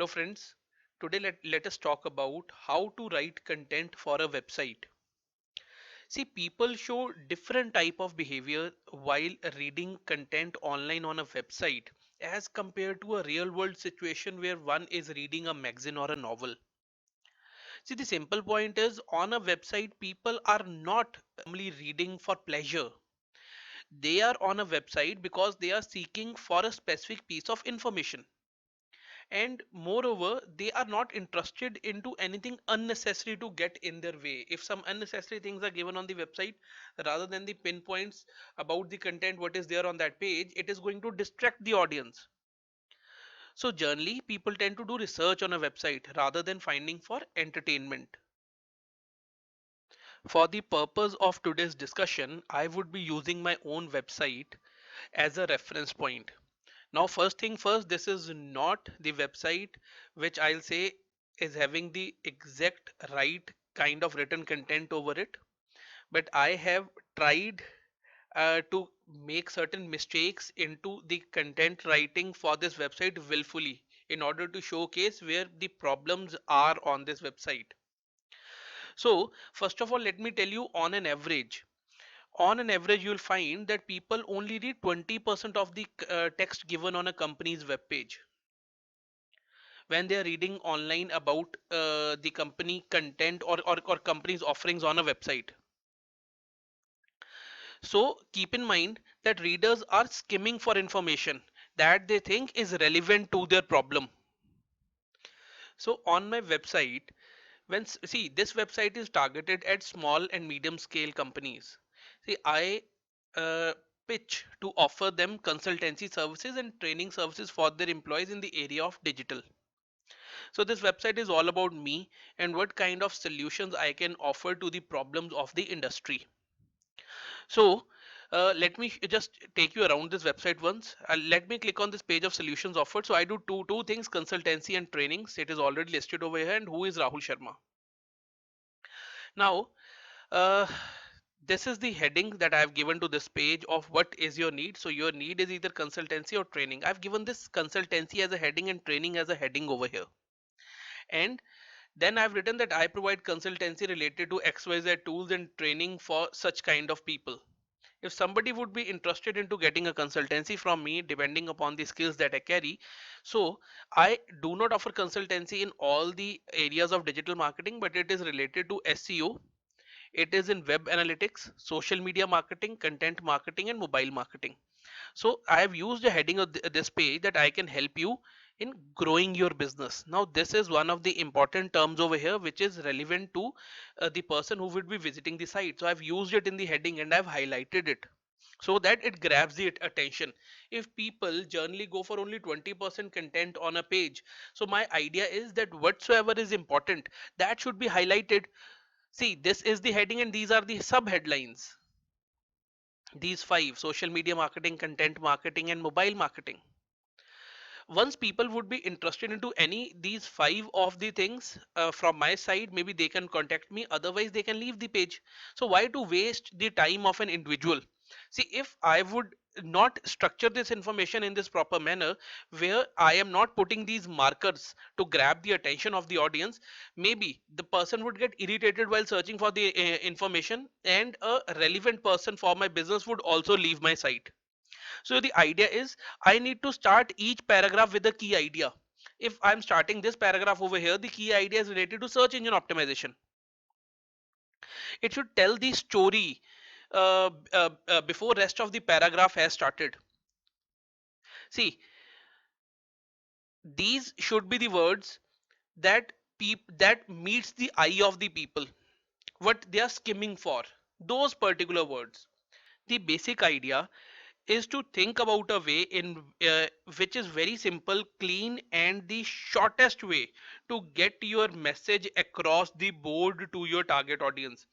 friends, today let us talk about how to write content for a website. See, people show different type of behavior while reading content online on a website as compared to a real world situation where one is reading a magazine or a novel. See, the simple point is on a website people are not only reading for pleasure. They are on a website because they are seeking for a specific piece of information, and moreover they are not interested into anything unnecessary to get in their way. If some unnecessary things are given on the website rather than the pinpoints about the content what is there on that page, it is going to distract the audience. So generally people tend to do research on a website rather than finding for entertainment. For the purpose of today's discussion, I would be using my own website as a reference point. Now, first thing first, this is not the website which I'll say is having the exact right kind of written content over it, but I have tried to make certain mistakes into the content writing for this website willfully in order to showcase where the problems are on this website. So, first of all, let me tell you on an average you'll find that people only read 20% of the text given on a company's web page when they are reading online about the company content or company's offerings on a website. So keep in mind that readers are skimming for information that they think is relevant to their problem. So on my website, see, this website is targeted at small and medium scale companies. See, I uh, pitch to offer them consultancy services and training services for their employees in the area of digital. So this website is all about me and what kind of solutions I can offer to the problems of the industry. So let me just take you around this website once. Let me click on this page of solutions offered. So I do two things: consultancy and trainings. It is already listed over here. And who is Rahul Sharma? Now, uh, this is the heading that I have given to this page of what is your need. So your need is either consultancy or training. I've given this consultancy as a heading and training as a heading over here. And then I've written that I provide consultancy related to XYZ tools and training for such kind of people. If somebody would be interested into getting a consultancy from me depending upon the skills that I carry, so I do not offer consultancy in all the areas of digital marketing, but it is related to SEO, it is in web analytics, social media marketing, content marketing, and mobile marketing. So I have used a heading of this page that I can help you in growing your business. Now this is one of the important terms over here which is relevant to the person who would be visiting the site. So I've used it in the heading and I've highlighted it so that it grabs the attention. If people generally go for only 20% content on a page, so my idea is that whatsoever is important, that should be highlighted. See, this is the heading and these are the sub headlines. These five: social media marketing, content marketing, and mobile marketing. Once people would be interested into any these five of the things from my side, maybe they can contact me, otherwise they can leave the page. So why to waste the time of an individual? See, if I would not structure this information in this proper manner where I am not putting these markers to grab the attention of the audience, maybe the person would get irritated while searching for the information, and a relevant person for my business would also leave my site. So the idea is I need to start each paragraph with a key idea. If I'm starting this paragraph over here, the key idea is related to search engine optimization. It should tell the story before rest of the paragraph has started. See, these should be the words that that meets the eye of the people, what they are skimming for, those particular words. The basic idea is to think about a way in which is very simple, clean, and the shortest way to get your message across the board to your target audience.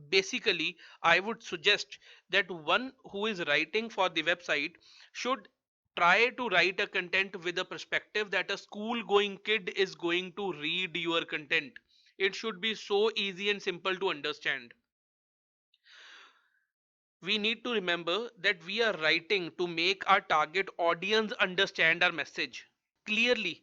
Basically, I would suggest that one who is writing for the website should try to write a content with a perspective that a school going kid is going to read your content. It should be so easy and simple to understand. We need to remember that we are writing to make our target audience understand our message clearly.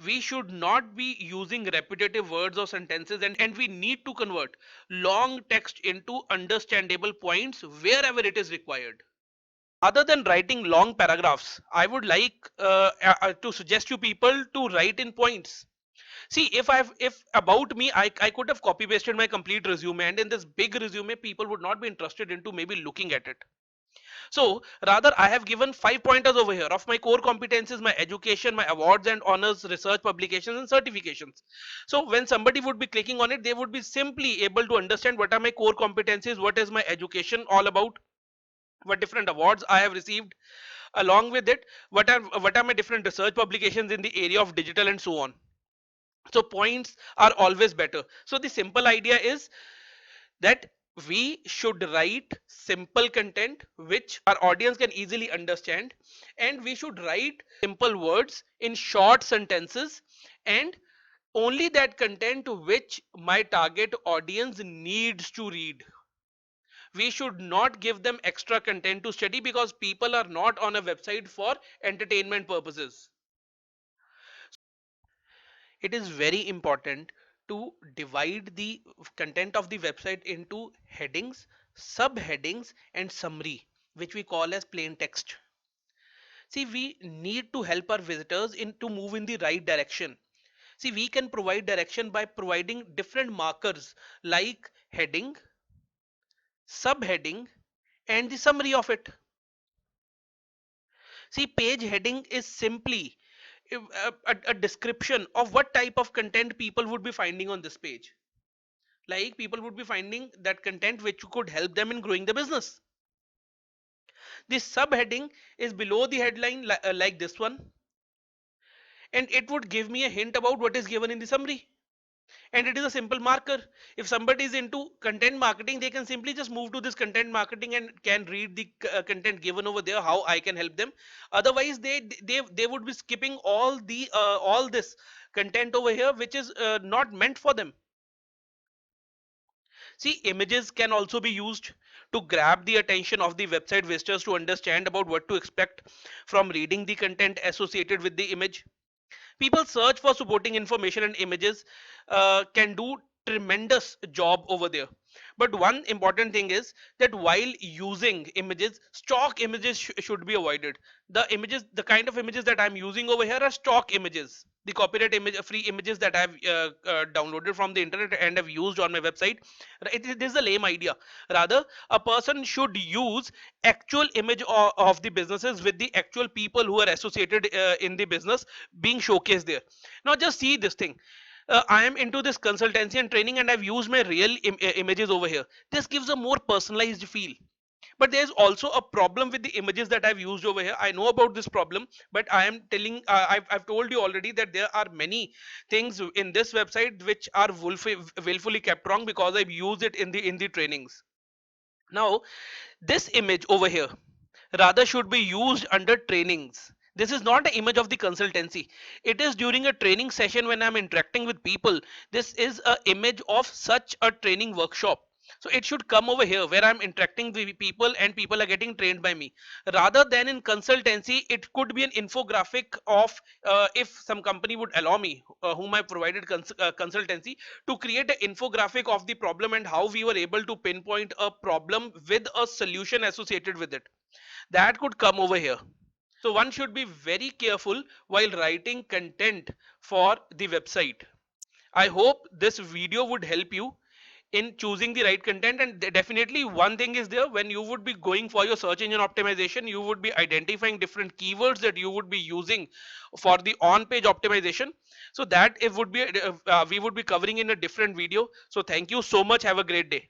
We should not be using repetitive words or sentences, and we need to convert long text into understandable points wherever it is required. Other than writing long paragraphs, I would like to suggest you people to write in points. See, if about me, I could have copy pasted my complete resume, and in this big resume, people would not be interested into maybe looking at it. So rather, I have given 5 pointers over here of my core competencies, my education, my awards and honors, research, publications, and certifications. So when somebody would be clicking on it, they would be simply able to understand what are my core competencies, what is my education all about, what different awards I have received. Along with it, what are my different research publications in the area of digital and so on. So points are always better. So the simple idea is that we should write simple content which our audience can easily understand, and we should write simple words in short sentences, and only that content which my target audience needs to read. We should not give them extra content to study, because people are not on a website for entertainment purposes. It is very important to divide the content of the website into headings, subheadings, and summary, which we call as plain text. See, we need to help our visitors in to move in the right direction. See, we can provide direction by providing different markers like heading, subheading, and the summary of it. See, page heading is simply a description of what type of content people would be finding on this page. Like, people would be finding that content which could help them in growing the business. The subheading is below the headline, like this one, and it would give me a hint about what is given in the summary. And it is a simple marker. If somebody is into content marketing, they can simply just move to this content marketing and can read the content given over there, how I can help them. Otherwise, they would be skipping all this content over here, which is not meant for them. See, images can also be used to grab the attention of the website visitors to understand about what to expect from reading the content associated with the image. People search for supporting information, and images can do tremendous job over there. But one important thing is that while using images, stock images should be avoided. The kind of images that I'm using over here are stock images, the copyright image, free images that I've downloaded from the internet and have used on my website. It is a lame idea. Rather, a person should use actual image of the businesses with the actual people who are associated in the business being showcased there. Now just see this thing. I am into this consultancy and training, and I've used my real images over here. This gives a more personalized feel. But there's also a problem with the images that I've used over here. I know about this problem, but I am telling, I've told you already that there are many things in this website which are willfully kept wrong because I've used it in the trainings. Now, this image over here rather should be used under trainings. This is not an image of the consultancy. It is during a training session when I'm interacting with people. This is an image of such a training workshop. So it should come over here where I'm interacting with people and people are getting trained by me. Rather than in consultancy, it could be an infographic of, if some company would allow me, whom I provided consultancy, to create an infographic of the problem and how we were able to pinpoint a problem with a solution associated with it. That could come over here. So one should be very careful while writing content for the website. I hope this video would help you in choosing the right content, and definitely one thing is there: when you would be going for your search engine optimization, you would be identifying different keywords that you would be using for the on page optimization. So that it would be we would be covering in a different video. So thank you so much. Have a great day.